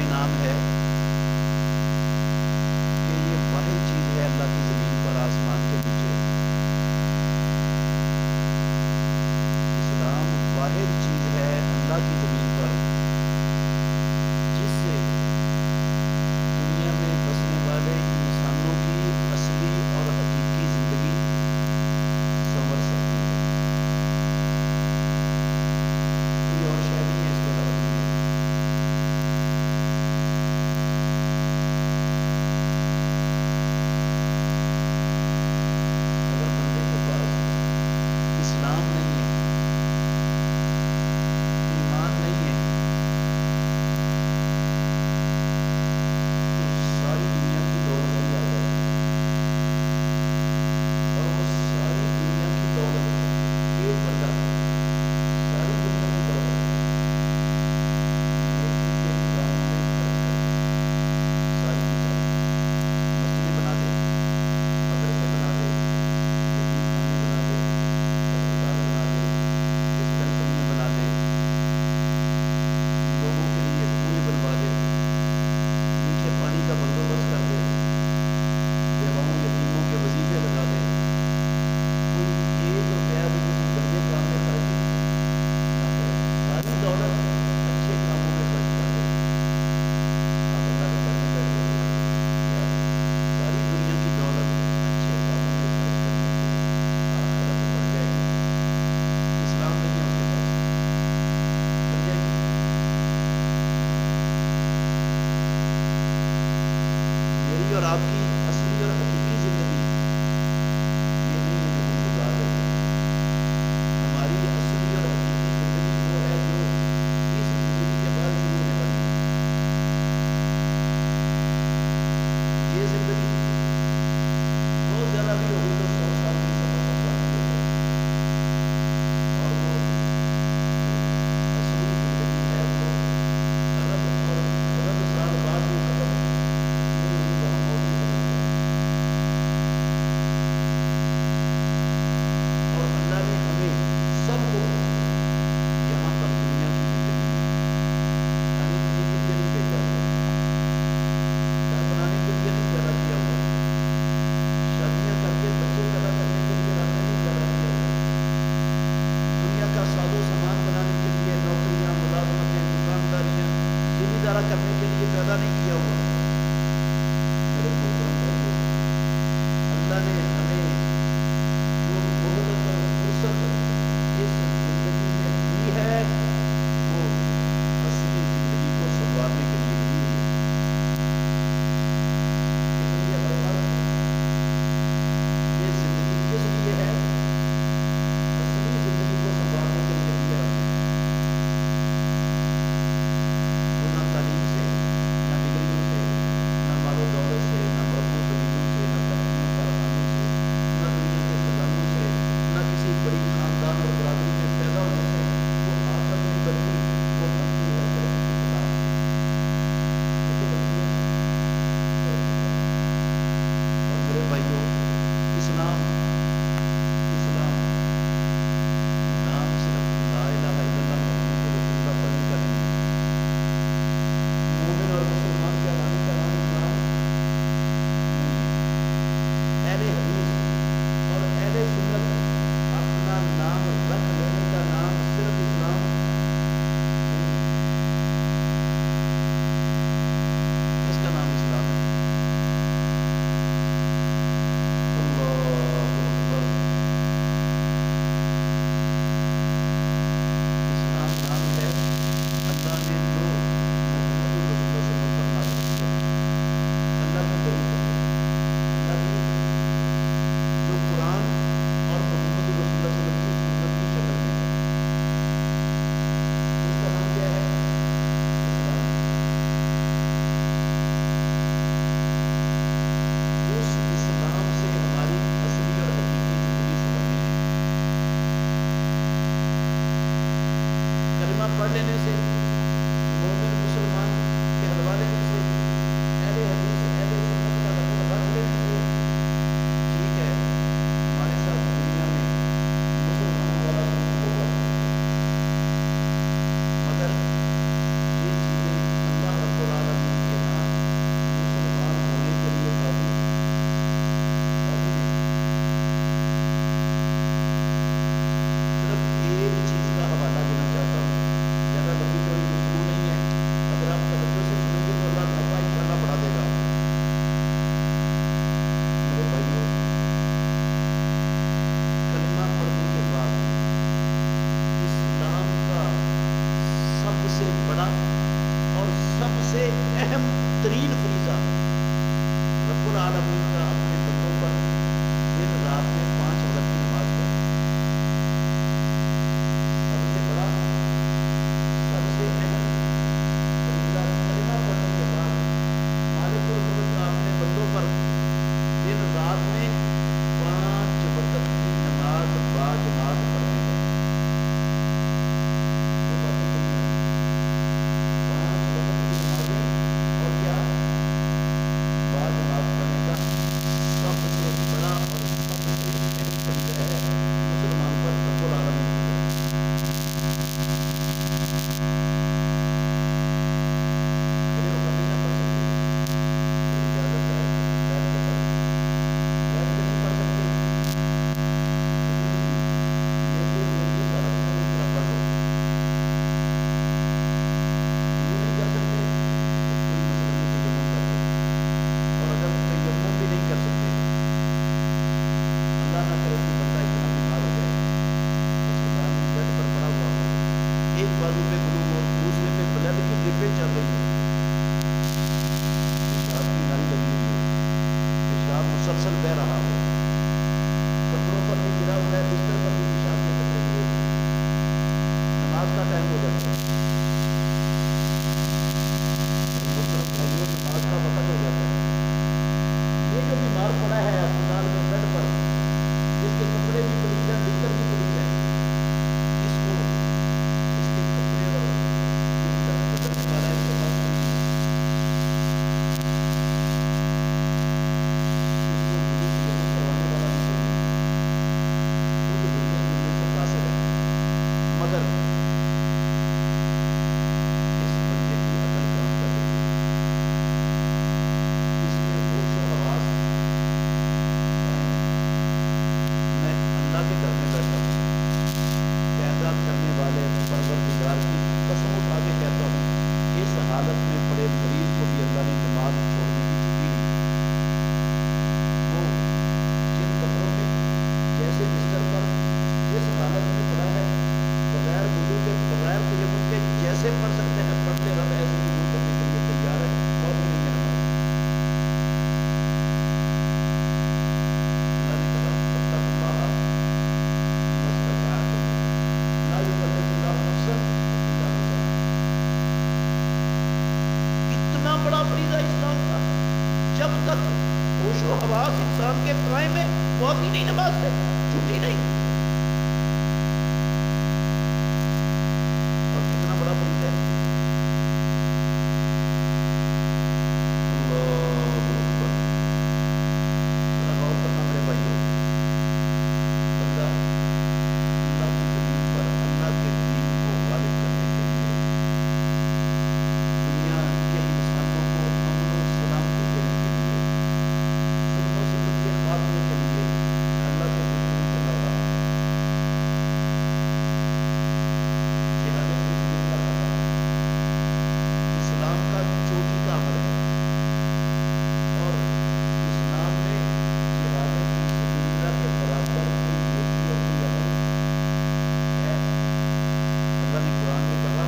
انعام ہے کہ یہ واحد چیز ہے اللہ کی زمین پر آسمان کے نیچے، اسلام واحد چیز ہے اللہ کی زمین پر جس سے دنیا میں بسنے والے انسانوں کی اصلی اور حقیقی زندگی سنور سکتی ہے۔ کوئی اور شے نہیں ہے اس کے علاوہ دنیا میں۔ اگر بندے کے پاس اسلام نہیں ہے، ایمان نہیں ہے، تو ساری دنیا کی دولت بھی آ جائے اور وہ ساری دنیا کی دولت، ایک بندہ ساری دنیا کی دولت نیکی کے کاموں میں خرچ کر دے، ساری کی ساری مسجدیں بنا دے، مدرسے بنا دے، یتیم خانے بنا دے، ہسپتال بنا دے، بستر کمرے بنا دے، لوگوں کے لیے کنویں بنوا دے، میٹھے پانی کا بندوبست کر دے، بیواؤں یتیموں کے وظیفے لگا دے، کوئی ایک روپیہ بھی کسی گندے کام میں خرچ نہ کرے، ساری دولت اچھے کاموں میں خرچ کر دے۔ آپ اللہ کے گھر میں بیٹھے ہوئے ہیں، کیا ساری دنیا کی دولت اچھے کاموں میں خرچ کرنے سے آخرت بڑھ جائے گی؟ اسلام نہیں ہے اس کے پاس، بن جائے گی؟ میری اور آپ کی اصلی اور حقیقی زندگی یہ نہیں ہے جو ہم گزار رہے ہیں۔ ہماری اصلی اور حقیقی زندگی وہ ہے جو اس زندگی کے بعد شروع ہونے والی ہے۔ یہ زندگی بہت زیادہ بھی ہوگی تو 100 سال کی، 125 سال کی ہو جائے گی، اور وہ جو اصلی زندگی ہے وہ ارب اور خرب سال بعد جو ختم نہیں ہوگی، وہاں موت سے ختم ہو جائے گی۔ اور اللہ نے ہمیں سب کو یہاں پر دنیا کی زندگی میں کھانے پینے کے لیے نہیں بھیجا ہوا، گھر بنانے کے لیے نہیں پیدا کیا ہوا، شادیاں کر کے بچے پیدا کرنے کے لیے رب نے نہیں پیدا کیا ہوا، دنیا کا ساز و سامان بنانے کے لیے، نوکریاں، ملازمتیں، دکانداریاں، زمیندارہ کرنے کے لیے پیدا نہیں کیا ہوا۔ میرے محترم بھائیوں، اللہ نے ہمیں جو مہلت اور فرصت اس زندگی میں دی ہے وہ اصلی زندگی کو سنوارنے کے لیے دی ہوئی ہے۔ کس لیے بھائی صاحب؟ یہ زندگی کس لیے ہے؟ اصلی زندگی کو سنوارنے کے لیے دی ہے رب نے۔ وہ نہ تعلیم سے، نہ ڈگری بڑا فریضہ اسلام کا، جب تک ہوش و حواس انسان کے قائم ہے وہ ابھی نہیں نماز سے چھٹی نہیں. اور کتنا بڑا فریضہ ہے. اللہ اکبر. ذرا غور کرنا میرے بھائیوں. بندہ اللہ کی زمین پر اللہ کے دین کو غالب کرنے کے لیے، دنیا کے انسانوں کو امن و سلامتی دینے کے لیے، ظلم و ستم سے کاٹنے کے لیے اللہ کے دشمنوں سے لڑ رہا، جہاد فی سبیل اللہ کر رہا. اسلام کا چوٹی کا عمل ہے، اور اسلام میں جہاد فی سبیل اللہ کے برابر کوئی نیکی اور کوئی عمل ہے. اللہ نے قرآن میں کہا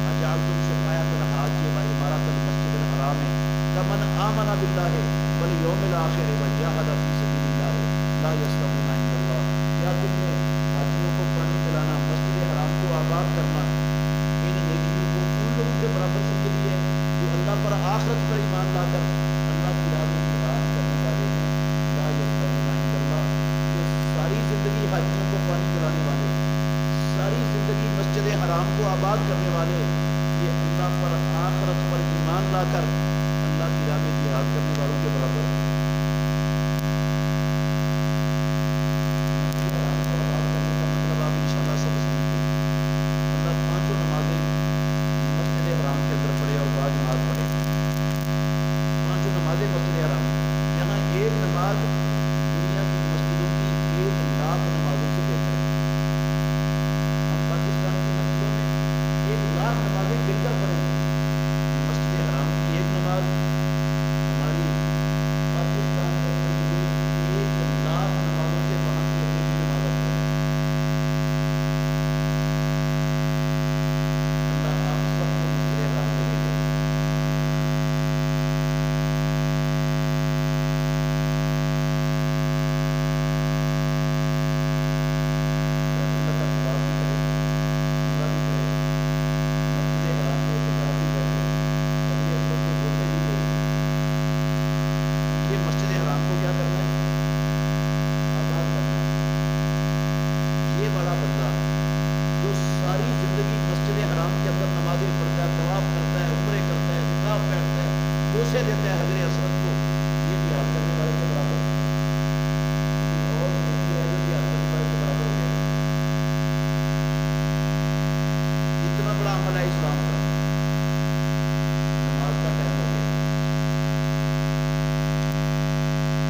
اجعلتم سقایۃ الحاج و عمارۃ المسجد الحرام کمن آمن باللہ والیوم الآخر وجاہد فی سبیل اللہ لا یستوون عند اللہ. کیا تم نے حاجیوں کو پانی پلانا، مسجد حرام کو آباد کرنا، ان نیکیوں کو ان لوگوں کے برابر سمجھ لیا ہے جو اللہ پر آخرت پر ایمان لا کر اللہ کی راہ میں جہاد کرنے والے ہیں؟ لا یستوون عند اللہ. یہ ساری زندگی حاجیوں کو پانی پلانے والے، ساری زندگی مسجد حرام کو آباد کرنے والے، یہ اللہ پر آخرت پر ایمان لا کر اللہ کی راہ میں جہاد کرنے والوں کے برابر. مسجد حرام کو آباد کرنے کا مطلب آپ انشاءاللہ سب سمجھ گئے. اللہ 5 نمازیں مسجد حرام کے اندر پڑھے اور بعد نماز پڑھے. 5 نمازیں مسجد حرام میں، جہاں ایک نماز دنیا کی مسجدوں کی 1,00,000 نمازوں سے بہتر ہے. ہم پاکستان کی مسجدوں میں 1,00,000 نمازیں گر کر پڑھیں گے. مسجد حرام کی ایک نماز ہماری پاکستان میں پڑھی ہوئی 1,00,000 نمازوں سے وہاں کی اکیلی نماز افضل ہے. اللہ آپ سب کو مسجد حرام میں لے کے جائے. بیت اللہ کا طواف بھی کرے، عمرہ بھی کرے، مسجد حرام میں اعتکاف بھی بیٹھے، قبر اکبر کو بوسے بھی دے. یہ مسجد حرام کو کیا کرنا ہے؟ آباد کرنا ہے. یہ بڑا بندہ جو ساری زندگی مسجد حرام کے اندر نمازیں پڑھتا ہے، طواف کرتا ہے، عمرے کرتا ہے، اعتکاف بیٹھتا ہے، بوسے دیتا ہے حجر اسود کو، یہ جہاد کرنے والے کے برابر. اور نیکی ہے جو جہاد کرنے والے کے برابر ہو جائے گی. اتنا بڑا عمل ہے اسلام کا. نماز کا ٹائم ہو گیا.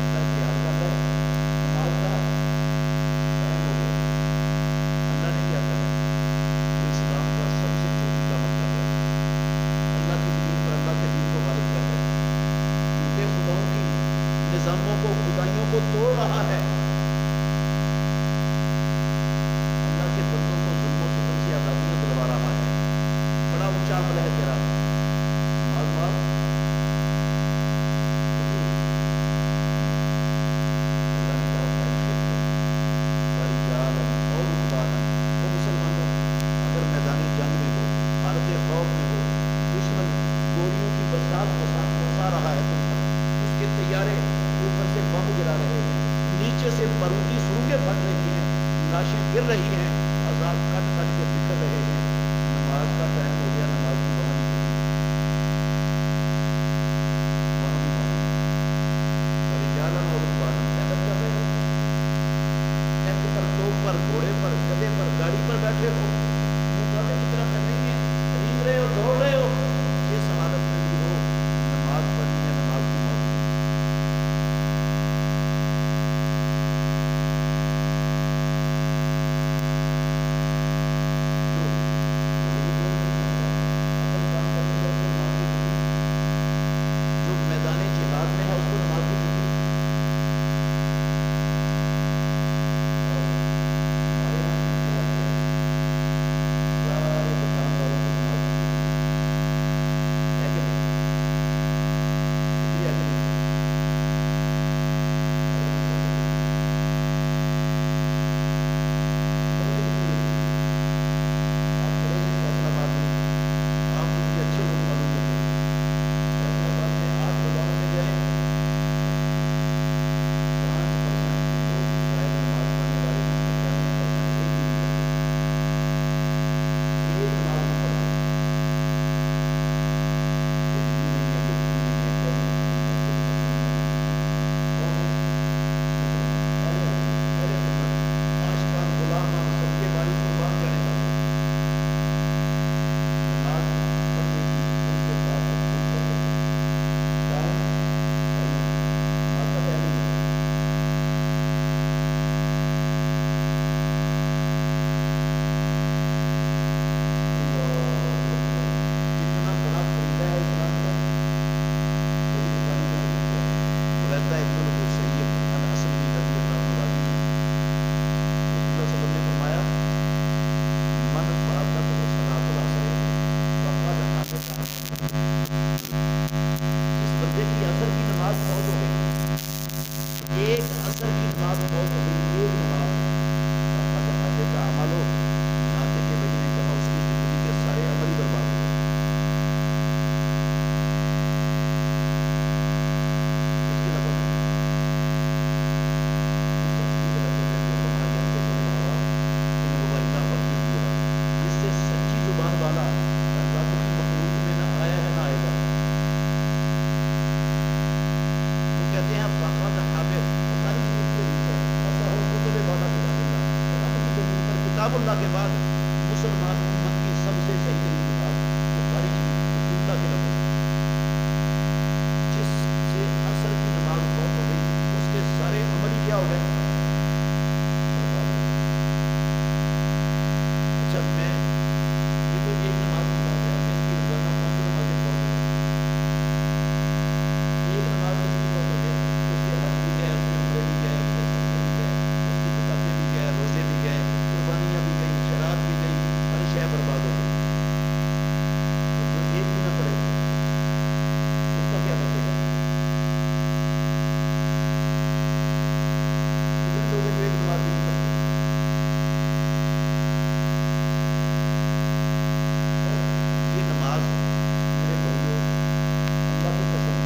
اللہ جہاد کا ہے، نماز کا ٹائم ہو گیا. اللہ نے کیا کرنا ہے؟ وہ اسلام کا سب سے چوٹی کا عمل کر رہے ہیں. اللہ کی زمین پر اللہ کے دین کو غالب کر رہے ہیں. اللہ کے بعد مسلمان امت کی سب سے صحیح ترین نماز بخاری شریف رسول اللہ کے لفظ جس سے عصر کی نماز فوت ہو گئی اس کے سارے عمل ہی کیا ہو گئے؟ اچھا میں یہ تو ایک نماز کی بات ہے، دن کی روزانہ 5 نمازیں پڑھ لیں، ایک نماز دن کی بہت ہو جائے، اس کے حج بھی گئے، اس میں عمرے بھی گئے، اس کے صدقے بھی گئے، اس کی زکاتیں بھی گئے، روزے بھی گئے، قربانیاں بھی گئیں، خیرات بھی گئی، ہر شے برباد ہو گئی۔ جو ایک بھی نہ پڑے اس کا کیا بچے گا؟ کتنے لوگ ہیں جو ایک نماز بھی نہیں پڑھتے؟ اور یہ نماز میرے بھائیوں اللہ کی قسم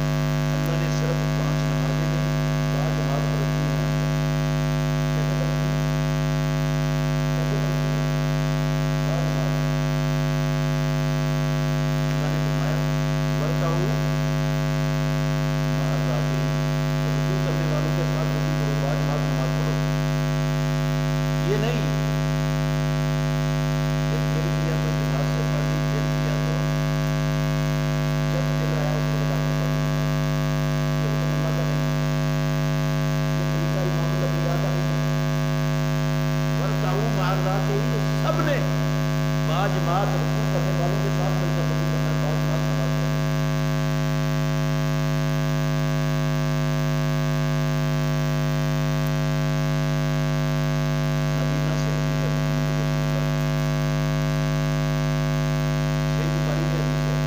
اللہ نے صرف 5 نمازیں نہیں باجماعت فرض کی ہیں ہم پر۔ کیسے فرض کی ہیں؟ کیسے فرض کی ہیں؟ باجماعت۔ اللہ نے فرمایا ورکعوا مع الراکعین، رکوع کرنے والوں کے ساتھ رکوع کرو، باجماعت نماز پڑھو۔ یہ نہیں کہ دل کیا تو جماعت سے پڑھ لی، دل کیا تو جب دل آیا اس وقت آ کر پڑھ لی نماز۔ یہ حکم اللہ کا نہیں ہے، یہ طریقہ امام الانبیاء کا نہیں ہے۔ ورکعوا مع الراکعین، سب نے باجماعت رکوع کرنے والوں کے ساتھ مل کر رکوع کرنا ہے، باجماعت نماز پڑھنی ہے۔ نبینا سے حدیث ہے محمد رسول اللہ کی، صحیح بخاری میں حدیث ہے،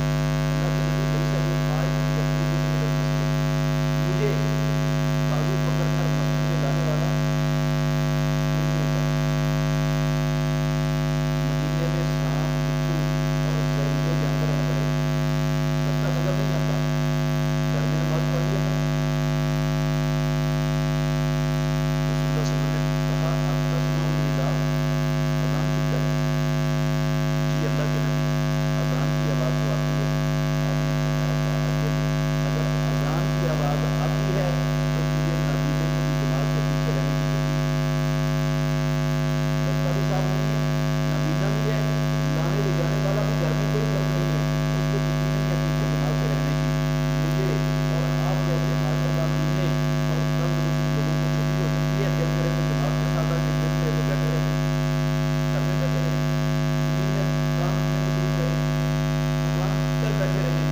اللہ کے نبی لیس بی قائم یخرجنی الی المسجد، مجھے بازو پکڑ کر مسجد میں لانے والا وہ نہیں ہوتا۔ مدینے میں سانپ بچھو اور زہریلے جانور ہیں بڑے، رستہ نظر نہیں آتا، گھر میں نماز پڑھ لیا کرو۔ رسول اللہ صلی اللہ علیہ وسلم نے کہا اتسمع النداء، اذان سنتا ہے؟ جی اللہ کے نبی اذان کی آواز تو آتی ہے۔ آپ نے فرمایا فاعجل، اگر اذان کی آواز آتی ہے تو تجھے نابینے کو بھی جماعت سے پیچھے رہنے کی تکلیف ہے، رستہ بھی صاف نہیں ہے، نابینا بھی ہے، لانے لے جانے والا بھی گھر میں کوئی فرق نہیں ہے، اس کو چھٹی نہیں ہے پیچھے جماعت سے رہنے کی۔ مجھے اور آپ جیسے ماشاءاللہ بینے اور تندرست لوگوں کو چھٹی ہو سکتی ہے، دل کرے تو جماعت کے ساتھ آ جائیں، دل کرے تو بیٹھے رہیں، گھر میں بیٹھے رہیں، زمین میں کام میں مصروف رہیں، دکان پر بیٹھے رہیں،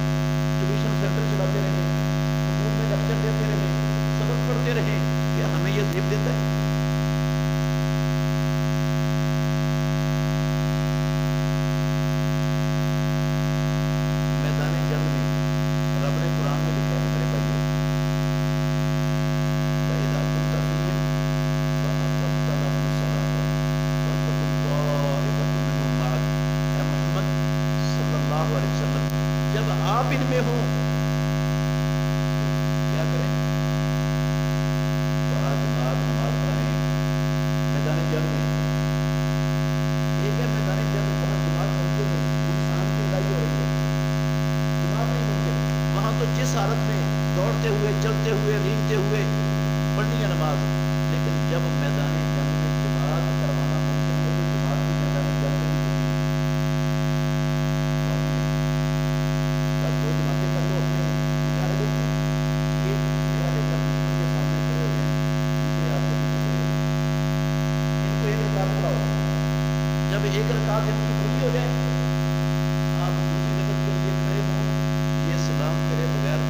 ٹیوشن سینٹر چلاتے رہیں، سکول میں لیکچر دیتے رہیں، سبق پڑھتے رہیں، کیا ہمیں یہ زیب دیتا ہے؟ میدان جنگ میں رب نے قرآن میں لکھا ہے میرے بھائیوں وَإِذَا كُنْتَ فِيهِمْ فَأَقَمْتَ لَهُمُ الصَّلَاةَ فَلْتَقُمْ طَائِفَةٌ مِّنْهُمْ مَعَكَ، اے محمد صلی اللہ علیہ وسلم جب آپ ان میں ہوں تو کیا کریں؟ باجماعت نماز پڑھائیں میدان جنگ میں۔ ایک ہے میدان جنگ وہاں جماعت ممکن نہیں، انسان کی لڑائی ہو رہی ہے، جماعت نہیں ممکن، وہاں تو جس حالت میں دوڑتے ہوئے چلتے ہوئے رینگتے ہوئے پڑھنی ہے نماز۔ لیکن جب میدان جنگ میں جماعت کروانا ممکن ہو تو جماعت کی میدان جنگ میں بھی ضروری ہے۔ تو آپ نے 10-2 جماعتیں کر لو اپنے مجاہدوں کی، ایک گھیرا لے کر دشمن کے سامنے کھڑے ہو جائیں، دوسرے آپ کے پیچھے کھڑے ہو جائیں، ان کو ایک رکعت پڑھاؤ، جب ایک رکعت ان کی پوری ہو جائے آپ دوسری رکعت کے لیے کھڑے ہوں، یہ سلام پھیرے بغیر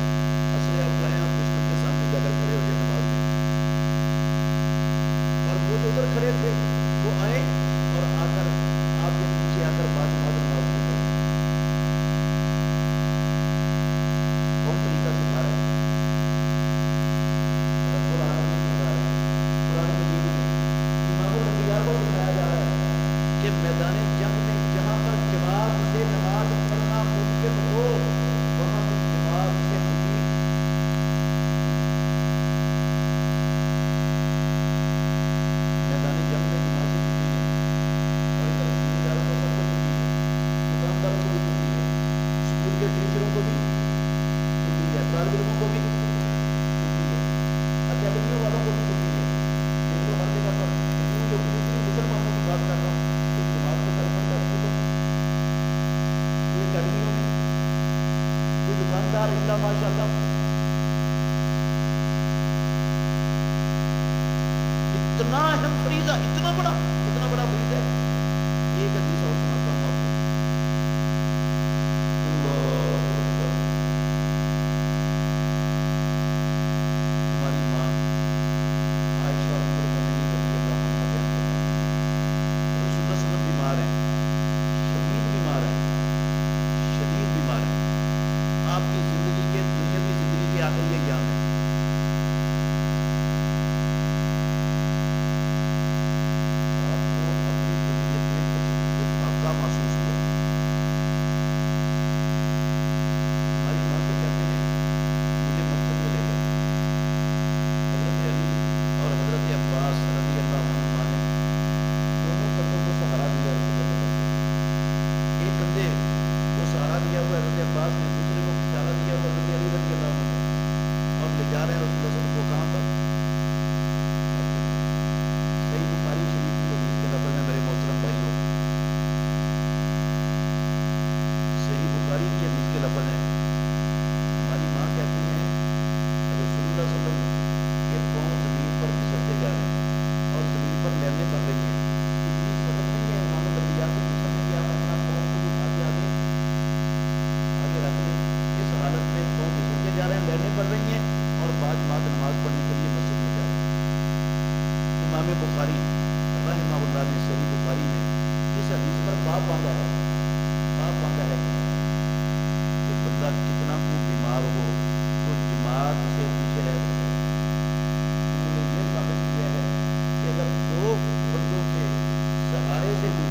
اسلحہ اٹھائیں اور دشمن کے سامنے جا کر کھڑے ہو جائیں نماز میں، اور وہ جو ادھر کھڑے تھے وہ آئیں اور آ کر آپ کے پیچھے آ کر باجماعت نماز شروع کر دیں۔ کون طریقہ سکھا رہا ہے؟ رب العالمین سکھا رہے ہیں قرآن مجید میں، امام الانبیاء کو سکھایا جا رہا ہے کہ میدان جنگ میں جہاں پر جماعت بیمار الا ماشاء اللہ. اتنا اہم فریضہ، اتنا بڑا فریضہ ہے. ایک حدیث اور سناتا ہوں آپ کو. اللہ اکبر. ہماری ماں عائشہ ام المومنین رضی اللہ عنہا بیان فرماتی ہیں رسول اللہ صلی اللہ علیہ وسلم بیمار ہیں، شدید بیمار ہیں، شدید بیمار ہیں. آپ کی زندگی کے دنیاوی زندگی کے آخری ایام ہیں. آپ کو اپنی طبیعت میں کچھ افاقہ محسوس ہوا. ہماری ماں سے کہتے ہیں مجھے مسجد میں لے جاؤ. حضرت علی اور حضرت عباس رضی اللہ عنہما نے دونوں کندھوں کو سہارا دیا رسول اللہ صلی اللہ علیہ وسلم. ایک کندھے کو سہارا دیا ہوا حضرت عباس نے، دوسرے کو سہارا دیا ہوا حضرت علی رضی اللہ عنہ نے، اور لے جا رہے ہیں رسول اللہ صلی اللہ علیہ وسلم کو کہاں پر؟ مسجد میں. صحیح بخاری شریف کی حدیث کے لفظ ہیں میرے محترم بھائیوں، صحیح بخاری کی حدیث کے لفظ ہیں. ہماری ماں کہتی ہیں رسول اللہ صلی اللہ علیہ وسلم کے پاؤں زمین پر پھسلتے جا رہے ہیں اور زمین پر لہریں پڑ رہی ہیں. اتنی سبق نہیں ہے امام الانبیاء کو جس میں کہ آپ اپنا پاؤں کو اٹھا کے آگے رکھ لیں. اس حالت میں پاؤں پھسلتے جا رہے ہیں، لہریں پڑ رہی ہیں اور بعد جماعت نماز پڑھنے کے لیے مسجد میں جا رہے ہیں. امام بخاری رحمہ اللہ نے صحیح بخاری میں اس حدیث پر باب باندھا ہے کہ بندہ کتنا کو بیمار ہو تو جماعت سے پیچھے رہ سکتا ہے. انہوں نے یہ ثابت کیا ہے کہ اگر دو بندوں کے سہارے سے بھی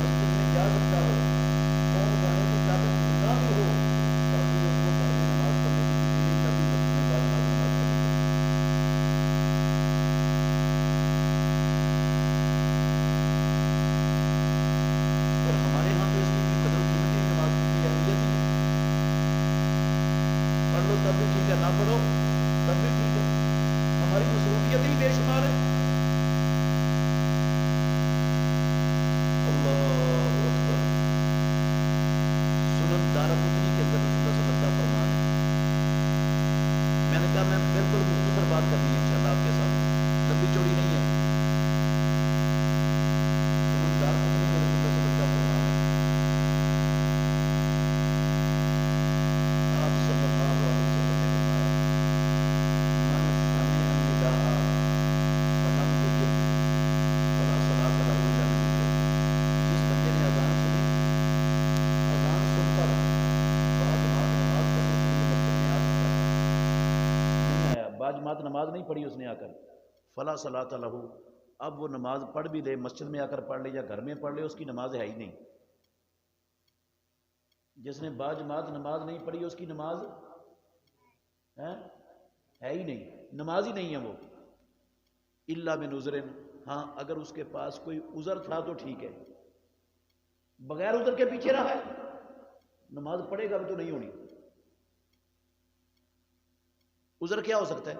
مسجد میں جا سکتا ہو، کون جانے کی طاقت نہ بھی ہو، تب بھی اس کو گھر میں نماز پڑھنے کی چھٹی نہیں، تب بھی مسجد میں باجماعت نماز پڑھنی چاہیے. اور ہمارے ہاں تو اس کی کوئی قدر قیمت نہیں، نماز کی کوئی اہمیت ہی نہیں. پڑھ لو تب بھی ٹھیک ہے، نہ پڑھو تب بھی ٹھیک ہے. ہماری مصروفیت ہی بے شمار ہے. اللہ اکبر. سنن دارقطنی کے اندر رسول اللہ صلی اللہ علیہ وسلم کا فرمان ہے. میں نے کہا میں بالکل مختصر بات کرنی ہے انشاءاللہ آپ کے ساتھ، لمبی چوڑی نہیں ہے. سنن دارقطنی میں رسول اللہ صلی اللہ علیہ وسلم کا فرمان ہے. آپ صلی اللہ علیہ وسلم نے فرمایا من سمع النداء فلم یجب فلا صلاۃ له الا من عذر. جس بندے نے اذان سنی، اذان سن کر باجماعت نماز پڑھنے کے لیے مسجد میں آ سکتا ہے، نہیں آیا، باجماعت نماز نہیں پڑھی اس نے آ کر، فلا صلاۃ له، اب وہ نماز پڑھ بھی لے، مسجد میں آ کر پڑھ لے یا گھر میں پڑھ لے، اس کی نماز ہے ہی نہیں. جس نے باجماعت نماز نہیں پڑھی اس کی نماز ہے ہی نہیں، نماز ہی نہیں ہے وہ. الا من عذر، ہاں اگر اس کے پاس کوئی عذر تھا تو ٹھیک ہے. بغیر عذر کے پیچھے رہا ہے، نماز پڑھے گا بھی تو نہیں ہونی. عذر کیا ہو سکتا ہے؟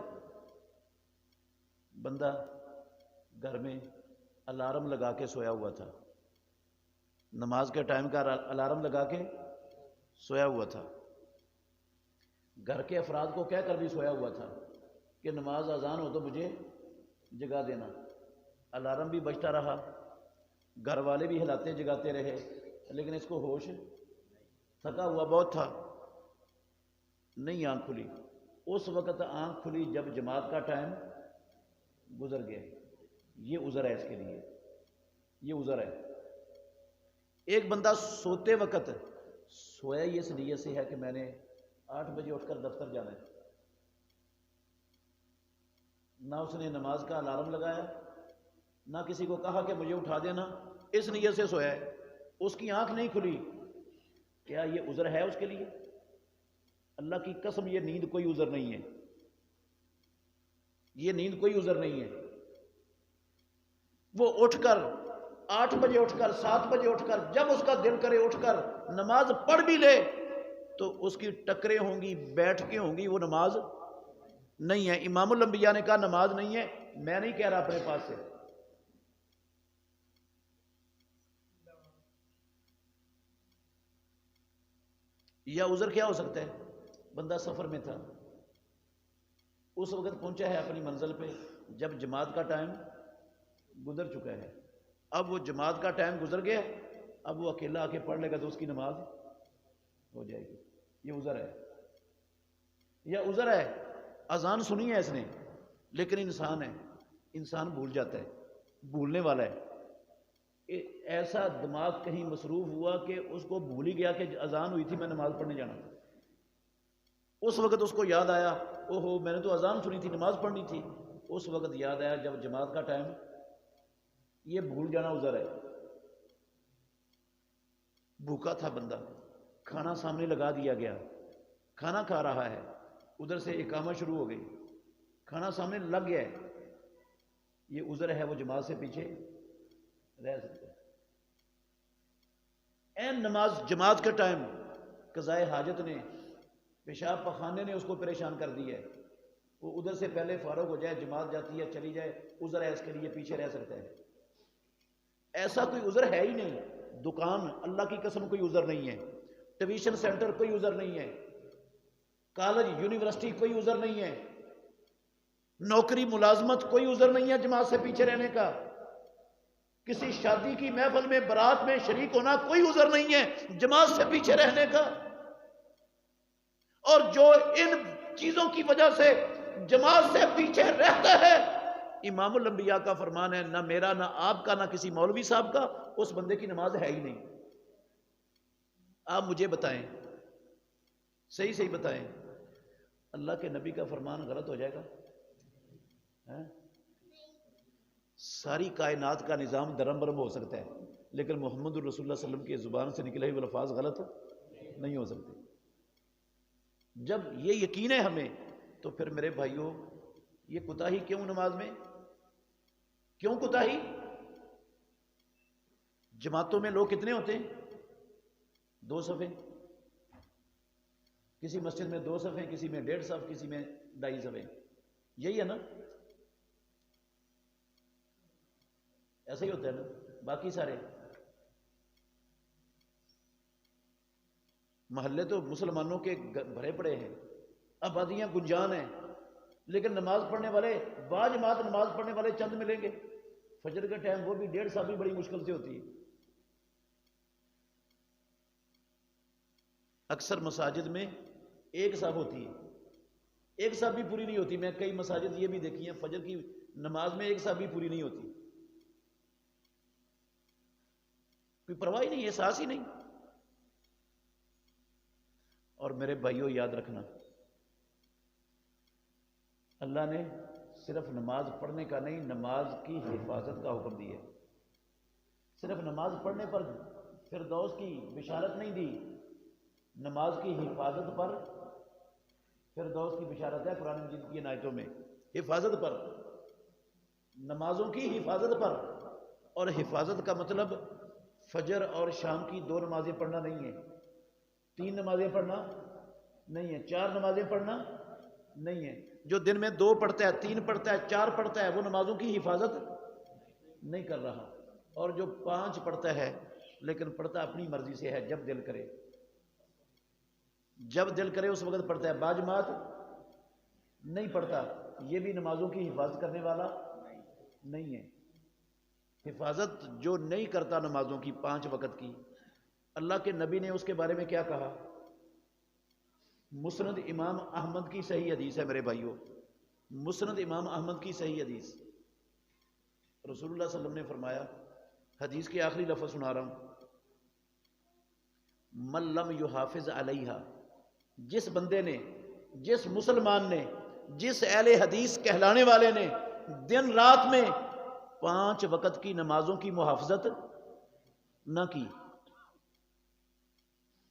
بندہ گھر میں الارم لگا کے سویا ہوا تھا، نماز کے ٹائم کا الارم لگا کے سویا ہوا تھا، گھر کے افراد کو کہہ کر بھی سویا ہوا تھا کہ نماز اذان ہو تو مجھے جگا دینا. الارم بھی بجتا رہا، گھر والے بھی ہلاتے جگاتے رہے، لیکن اس کو ہوش، تھکا ہوا بہت تھا، نہیں آنکھ کھلی. اس وقت آنکھ کھلی جب جماعت کا ٹائم گزر گیا. یہ عذر ہے اس کے لیے، یہ عذر ہے. ایک بندہ سوتے وقت سویا ہی اس نیت سے ہے کہ میں نے 8 بجے اٹھ کر دفتر جانا ہے، نہ اس نے نماز کا الارم لگایا، نہ کسی کو کہا کہ مجھے اٹھا دینا، اس نیت سے سویا ہے، اس کی آنکھ نہیں کھلی. کیا یہ عذر ہے اس کے لیے؟ اللہ کی قسم یہ نیند کوئی عذر نہیں ہے، یہ نیند کوئی عذر نہیں ہے. وہ اٹھ کر 8 بجے اٹھ کر 7 بجے اٹھ کر جب اس کا دل کرے اٹھ کر نماز پڑھ بھی لے تو اس کی ٹکریں ہوں گی، بیٹھ کے ہوں گی، وہ نماز نہیں ہے. امام الانبیاء نے کہا نماز نہیں ہے، میں نہیں کہہ رہا اپنے پاس سے. یا عذر کیا ہو سکتا ہے؟ بندہ سفر میں تھا، اس وقت پہنچا ہے اپنی منزل پہ جب جماعت کا ٹائم گزر چکا ہے. اب وہ جماعت کا ٹائم گزر گیا، اب وہ اکیلا آ کے پڑھ لے گا تو اس کی نماز ہو جائے گی. یہ عذر ہے، یہ عذر ہے. اذان سنی ہے اس نے، لیکن انسان ہے، انسان بھول جاتا ہے، بھولنے والا ہے. ایسا دماغ کہیں مصروف ہوا کہ اس کو بھول ہی گیا کہ اذان ہوئی تھی، میں نماز پڑھنے جانا تھا. اس وقت اس کو یاد آیا، اوہو میں نے تو اذان سنی تھی، نماز پڑھنی تھی. اس وقت یاد آیا جب جماعت کا ٹائم. یہ بھول جانا عذر ہے. بھوکا تھا بندہ، کھانا سامنے لگا دیا گیا، کھانا کھا رہا ہے، ادھر سے اقامت شروع ہو گئی، کھانا سامنے لگ گیا ہے. یہ عذر ہے، وہ جماعت سے پیچھے رہ سکتا ہے. این نماز جماعت کا ٹائم قضائے حاجت نے، پیشاب پخانے نے اس کو پریشان کر دی ہے، وہ ادھر سے پہلے فارغ ہو جائے، جماعت جاتی ہے چلی جائے، عذر ہے اس کے لیے، پیچھے رہ سکتا ہے. ایسا کوئی عذر ہے ہی نہیں. دکان اللہ کی قسم کوئی عذر نہیں ہے، ٹیوشن سینٹر کوئی عذر نہیں ہے، کالج یونیورسٹی کوئی عذر نہیں ہے، نوکری ملازمت کوئی عذر نہیں ہے جماعت سے پیچھے رہنے کا. کسی شادی کی محفل میں برات میں شریک ہونا کوئی عذر نہیں ہے جماعت سے پیچھے رہنے کا. اور جو ان چیزوں کی وجہ سے جماعت سے پیچھے رہتا ہے، امام الانبیاء کا فرمان ہے، نہ میرا نہ آپ کا نہ کسی مولوی صاحب کا، اس بندے کی نماز ہے ہی نہیں. آپ مجھے بتائیں، صحیح صحیح بتائیں، اللہ کے نبی کا فرمان غلط ہو جائے گا؟ ساری کائنات کا نظام درم برم ہو سکتا ہے، لیکن محمد الرسول اللہ صلی اللہ علیہ وسلم کی زبان سے نکلے ہوئے الفاظ غلط نہیں ہو سکتے. جب یہ یقین ہے ہمیں، تو پھر میرے بھائیوں یہ کوتاہی کیوں نماز میں؟ کیوں کوتاہی؟ جماعتوں میں لوگ کتنے ہوتے ہیں؟ 2 صفیں. کسی مسجد میں 2 صفیں، کسی میں 1.5 صف، کسی میں 2.5 صفیں. یہی ہے نا؟ ایسا ہی ہوتا ہے نا؟ باقی سارے محلے تو مسلمانوں کے بھرے پڑے ہیں، آبادیاں گنجان ہیں، لیکن نماز پڑھنے والے باجماعت نماز پڑھنے والے چند ملیں گے. فجر کا ٹائم وہ بھی 1.5 صف بھی بڑی مشکل سے ہوتی ہے. اکثر مساجد میں 1 صف ہوتی ہے، 1 صف بھی پوری نہیں ہوتی. میں کئی مساجد یہ بھی دیکھی ہیں فجر کی نماز میں 1 صف بھی پوری نہیں ہوتی. کوئی پرواہ ہی نہیں، احساس ہی نہیں. اور میرے بھائیوں یاد رکھنا، اللہ نے صرف نماز پڑھنے کا نہیں، نماز کی حفاظت کا حکم دیا ہے. صرف نماز پڑھنے پر فردوس کی بشارت نہیں دی، نماز کی حفاظت پر فردوس کی بشارت ہے قرآن مجید کی آیتوں میں. حفاظت پر، نمازوں کی حفاظت پر. اور حفاظت کا مطلب فجر اور شام کی 2 نمازیں پڑھنا نہیں ہے، 3 نمازیں پڑھنا نہیں ہے، 4 نمازیں پڑھنا نہیں ہے. جو دن میں 2 پڑھتا ہے، 3 پڑھتا ہے، 4 پڑھتا ہے، وہ نمازوں کی حفاظت نہیں کر رہا. اور جو 5 پڑھتا ہے لیکن پڑھتا اپنی مرضی سے ہے، جب دل کرے، جب دل کرے اس وقت پڑھتا ہے، باجماعت نہیں پڑھتا، یہ بھی نمازوں کی حفاظت کرنے والا نہیں ہے. حفاظت جو نہیں کرتا نمازوں کی 5 وقت کی، اللہ کے نبی نے اس کے بارے میں کیا کہا؟ مسند امام احمد کی صحیح حدیث ہے میرے بھائیوں، مسند امام احمد کی صحیح حدیث. رسول اللہ صلی اللہ علیہ وسلم نے فرمایا، حدیث کے آخری لفظ سنا رہا ہوں، من لم یحافظ علیہا، جس بندے نے، جس مسلمان نے، جس اہل حدیث کہلانے والے نے دن رات میں 5 وقت کی نمازوں کی محافظت نہ کی،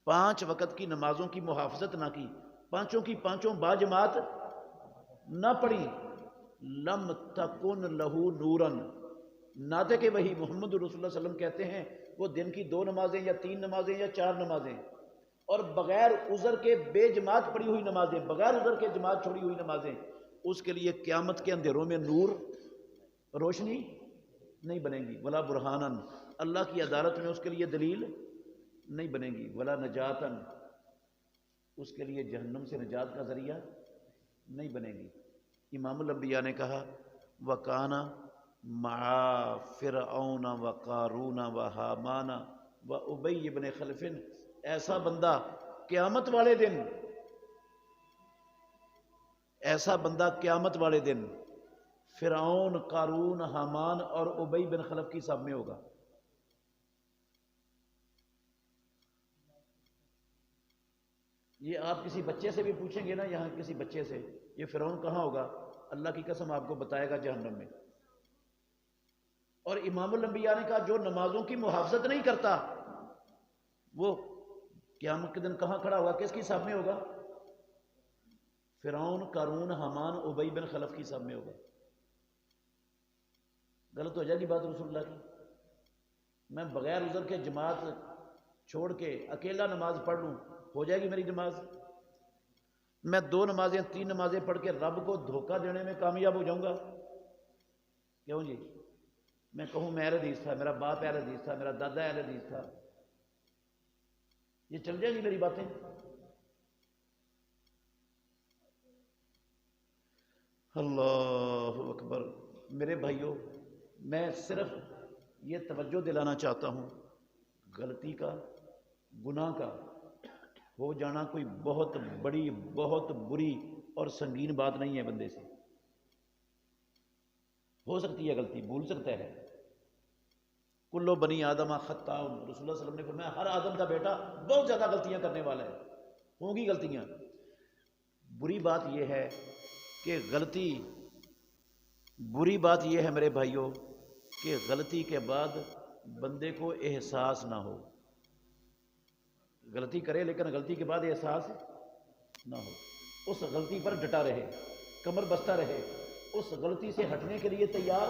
5 وقت کی نمازوں کی محافظت نہ کی، 5 کی 5 باجماعت نہ پڑھی، لم تکن لہو نورن، ناطق کہ وہی محمد رسول اللہ صلی اللہ علیہ وسلم کہتے ہیں وہ دن کی 2 نمازیں یا 3 نمازیں یا 4 نمازیں، اور بغیر عذر کے بے جماعت پڑھی ہوئی نمازیں، بغیر عذر کے جماعت چھوڑی ہوئی نمازیں، اس کے لیے قیامت کے اندھیروں میں نور، روشنی نہیں بنے گی. ولا برہانن، اللہ کی عدالت میں اس کے لیے دلیل نہیں بنے گی. ولا نجاتن، اس کے لیے جہنم سے نجات کا ذریعہ نہیں بنے گی۔ امام الانبیاء نے کہا وَكَانَ مَعَ فِرْعَوْنَ وَقَارُونَ وَحَامَانَ وَأُبَيِّ بْنِ خَلْفٍ، ایسا بندہ قیامت والے دن، ایسا بندہ قیامت والے دن فرعون، قارون، حامان اور ابی بن خلف کی صف میں ہوگا۔ یہ آپ کسی بچے سے بھی پوچھیں گے نا، یہاں کسی بچے سے یہ فرعون کہاں ہوگا، اللہ کی قسم آپ کو بتائے گا جہنم میں۔ اور امام الانبیاء نے کہا جو نمازوں کی محافظت نہیں کرتا وہ قیامت کے دن کہاں کھڑا ہوگا، کس کی صف میں ہوگا؟ فرعون، قارون، حامان، ابی بن خلف کی صف میں ہوگا۔ غلط ہو جائے گی بات رسول اللہ کی؟ میں بغیر عذر کے جماعت چھوڑ کے اکیلا نماز پڑھ لوں، ہو جائے گی میری نماز؟ میں 2 نمازیں 3 نمازیں پڑھ کے رب کو دھوکہ دینے میں کامیاب ہو جاؤں گا؟ کیوں جی؟ میں کہوں میں اہل حدیث تھا، میرا باپ اہل حدیث تھا، میرا دادا اہل حدیث تھا، یہ چل جائیں گی میری باتیں؟ اللہ اکبر۔ میرے بھائیوں، میں صرف یہ توجہ دلانا چاہتا ہوں، غلطی کا، گناہ کا ہو جانا کوئی بہت بڑی، بہت بری اور سنگین بات نہیں ہے۔ بندے سے ہو سکتی ہے غلطی، بھول سکتا ہے۔ کلو بنی آدم خطاء، رسول اللہ صلی اللہ علیہ وسلم نے فرمایا ہر آدم کا بیٹا بہت زیادہ غلطیاں کرنے والا ہے، ہوں گی غلطیاں۔ بری بات یہ ہے کہ بری بات یہ ہے میرے بھائیوں کہ غلطی کے بعد بندے کو احساس نہ ہو۔ غلطی کرے لیکن غلطی کے بعد احساس نہ ہو، اس غلطی پر ڈٹا رہے، کمر بستہ رہے، اس غلطی سے ہٹنے کے لیے تیار